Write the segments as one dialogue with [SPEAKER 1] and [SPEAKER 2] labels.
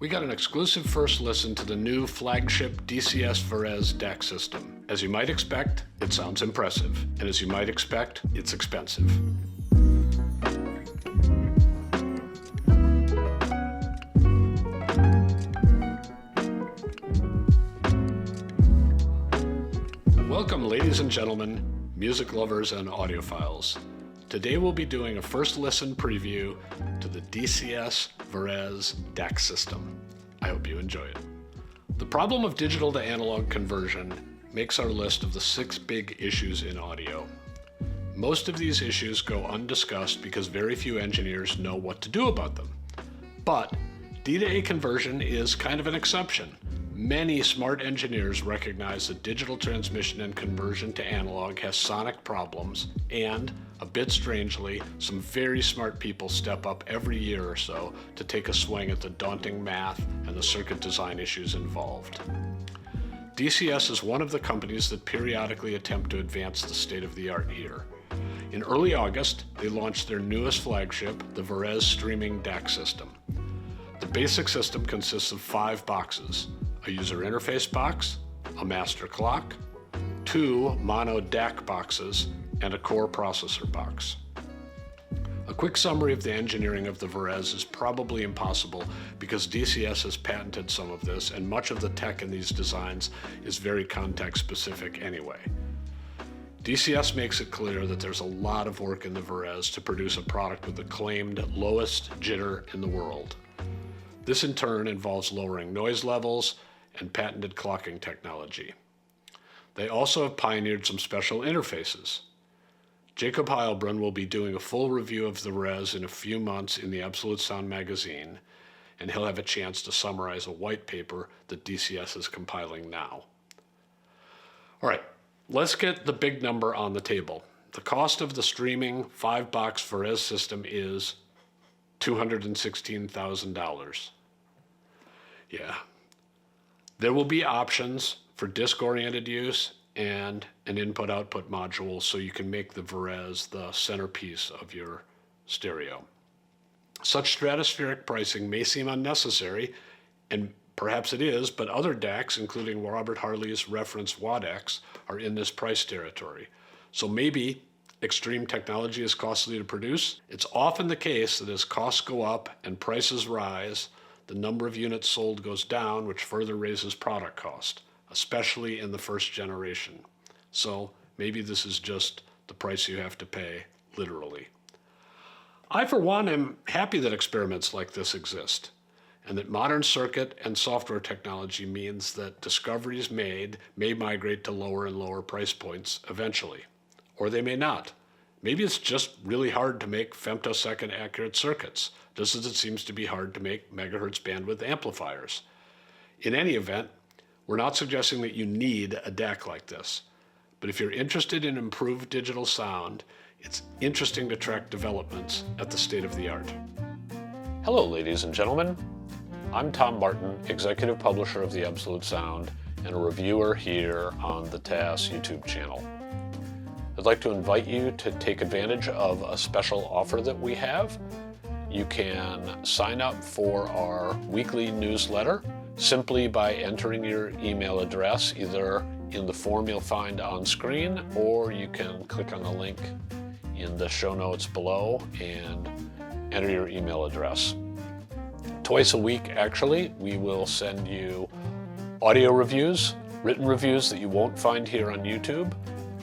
[SPEAKER 1] We got an exclusive first listen to the new flagship dCS Varèse DAC system. As you might expect, it sounds impressive. And as you might expect, it's expensive. Welcome, ladies and gentlemen, music lovers and audiophiles. Today we'll be doing a first listen preview to the dCS Varèse DAC system. I hope you enjoy it. The problem of digital to analog conversion makes our list of the 6 big issues in audio. Most of these issues go undiscussed because very few engineers know what to do about them. But D to A conversion is kind of an exception. Many smart engineers recognize that digital transmission and conversion to analog has sonic problems, and, a bit strangely, some very smart people step up every year or so to take a swing at the daunting math and the circuit design issues involved. dCS is one of the companies that periodically attempt to advance the state of the art here. In early August, they launched their newest flagship, the Varèse Streaming DAC system. The basic system consists of 5 boxes: a user interface box, a master clock, 2 mono DAC boxes, and a core processor box. A quick summary of the engineering of the Varèse is probably impossible because dCS has patented some of this, and much of the tech in these designs is very context specific anyway. dCS makes it clear that there's a lot of work in the Varèse to produce a product with the claimed lowest jitter in the world. This in turn involves lowering noise levels and patented clocking technology. They also have pioneered some special interfaces. Jacob Heilbrunn will be doing a full review of the Varèse in a few months in the Absolute Sound magazine, and he'll have a chance to summarize a white paper that dCS is compiling now. All right, let's get the big number on the table. The cost of the streaming 5-box Varèse system is $216,000. Yeah. There will be options for disk-oriented use and an input-output module so you can make the Varèse the centerpiece of your stereo. Such stratospheric pricing may seem unnecessary, and perhaps it is, but other DACs, including Robert Harley's reference WADX, are in this price territory. So maybe extreme technology is costly to produce. It's often the case that as costs go up and prices rise, the number of units sold goes down, which further raises product cost, especially in the first generation. So maybe this is just the price you have to pay, literally. I, for one, am happy that experiments like this exist, and that modern circuit and software technology means that discoveries made may migrate to lower and lower price points eventually. Or they may not. Maybe it's just really hard to make femtosecond accurate circuits, just as it seems to be hard to make megahertz bandwidth amplifiers. In any event, we're not suggesting that you need a DAC like this. But if you're interested in improved digital sound, it's interesting to track developments at the state of the art. Hello, ladies and gentlemen. I'm Tom Martin, executive publisher of the Absolute Sound and a reviewer here on the TAS YouTube channel. I'd like to invite you to take advantage of a special offer that we have. You can sign up for our weekly newsletter simply by entering your email address either in the form you'll find on screen, or you can click on the link in the show notes below and enter your email address. Twice a week, actually, we will send you audio reviews, written reviews that you won't find here on YouTube,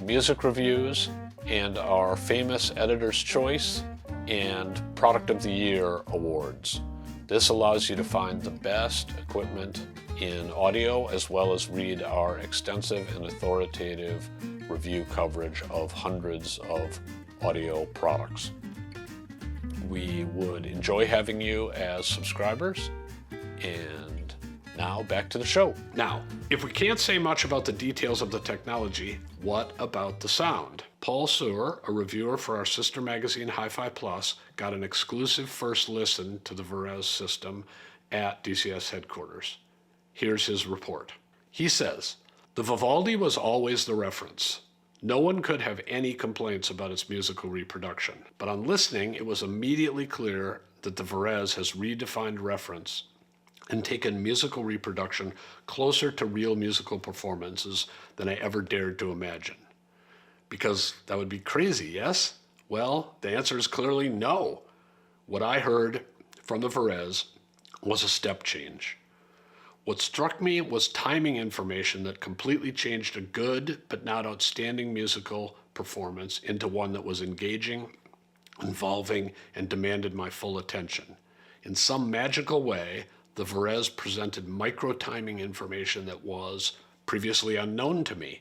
[SPEAKER 1] music reviews, and our famous Editor's Choice and Product of the Year awards. This allows you to find the best equipment in audio as well as read our extensive and authoritative review coverage of hundreds of audio products. We would enjoy having you as subscribers, and now back to the show. Now, if we can't say much about the details of the technology, what about the sound? Paul Sewer, a reviewer for our sister magazine Hi-Fi Plus, got an exclusive first listen to the Varèse system at dCS headquarters. Here's his report. He says, "The Vivaldi was always the reference. No one could have any complaints about its musical reproduction, but on listening, it was immediately clear that the Varèse has redefined reference and taken musical reproduction closer to real musical performances than I ever dared to imagine. Because that would be crazy, yes? Well, the answer is clearly no. What I heard from the Varèse was a step change. What struck me was timing information that completely changed a good but not outstanding musical performance into one that was engaging, involving, and demanded my full attention. In some magical way, the Varèse presented micro-timing information that was previously unknown to me,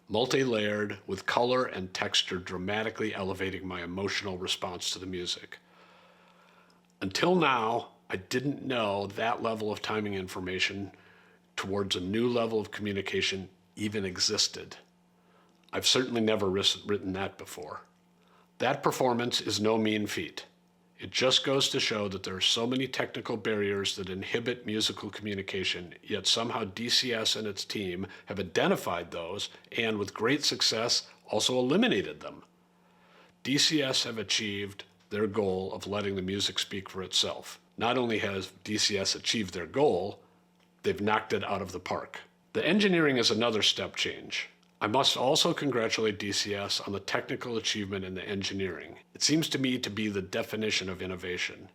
[SPEAKER 1] multi-layered with color and texture dramatically elevating my emotional response to the music. Until now, I didn't know that level of timing information towards a new level of communication even existed. I've certainly never written that before. That performance is no mean feat. It just goes to show that there are so many technical barriers that inhibit musical communication, yet somehow dCS and its team have identified those and, with great success, also eliminated them. dCS have achieved their goal of letting the music speak for itself. Not only has dCS achieved their goal, they've knocked it out of the park. The engineering is another step change. I must also congratulate dCS on the technical achievement in the engineering. It seems to me to be the definition of innovation.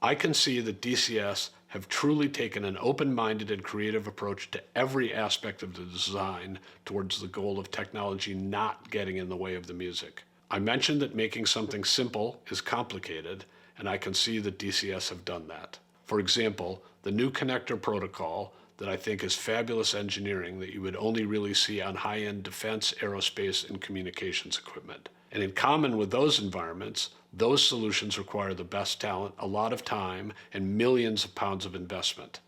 [SPEAKER 1] I can see that dCS have truly taken an open-minded and creative approach to every aspect of the design towards the goal of technology not getting in the way of the music. I mentioned that making something simple is complicated, and I can see that dCS have done that. For example, the new connector protocol that I think is fabulous engineering that you would only really see on high-end defense, aerospace, and communications equipment. And in common with those environments, those solutions require the best talent, a lot of time, and millions of pounds of investment.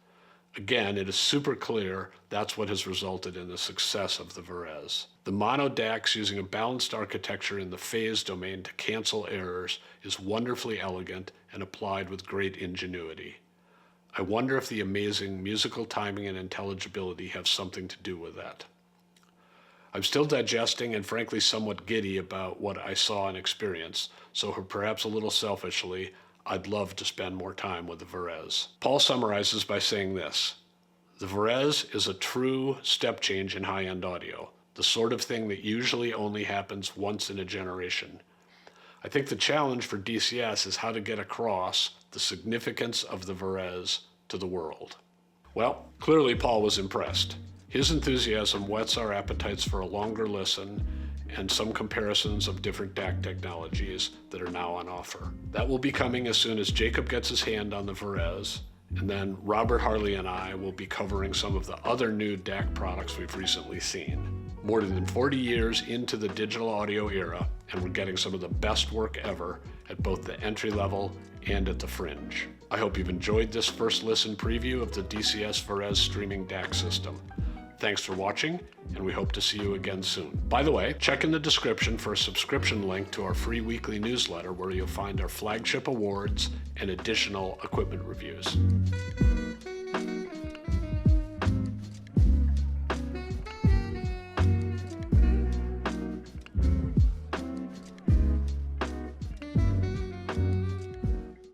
[SPEAKER 1] Again, it is super clear that's what has resulted in the success of the Varèse. The mono DACs using a balanced architecture in the phase domain to cancel errors is wonderfully elegant and applied with great ingenuity. I wonder if the amazing musical timing and intelligibility have something to do with that. I'm still digesting and frankly somewhat giddy about what I saw and experienced, so perhaps a little selfishly, I'd love to spend more time with the Varèse. Paul summarizes by saying this: the Varèse is a true step change in high-end audio, the sort of thing that usually only happens once in a generation. I think the challenge for dCS is how to get across the significance of the Varèse to the world. Well, clearly Paul was impressed. His enthusiasm whets our appetites for a longer listen and some comparisons of different DAC technologies that are now on offer. That will be coming as soon as Jacob gets his hand on the Varèse, and then Robert Harley and I will be covering some of the other new DAC products we've recently seen. More than 40 years into the digital audio era, and we're getting some of the best work ever at both the entry level and at the fringe. I hope you've enjoyed this first listen preview of the dCS Varèse streaming DAC system. Thanks for watching, and we hope to see you again soon. By the way, check in the description for a subscription link to our free weekly newsletter where you'll find our flagship awards and additional equipment reviews.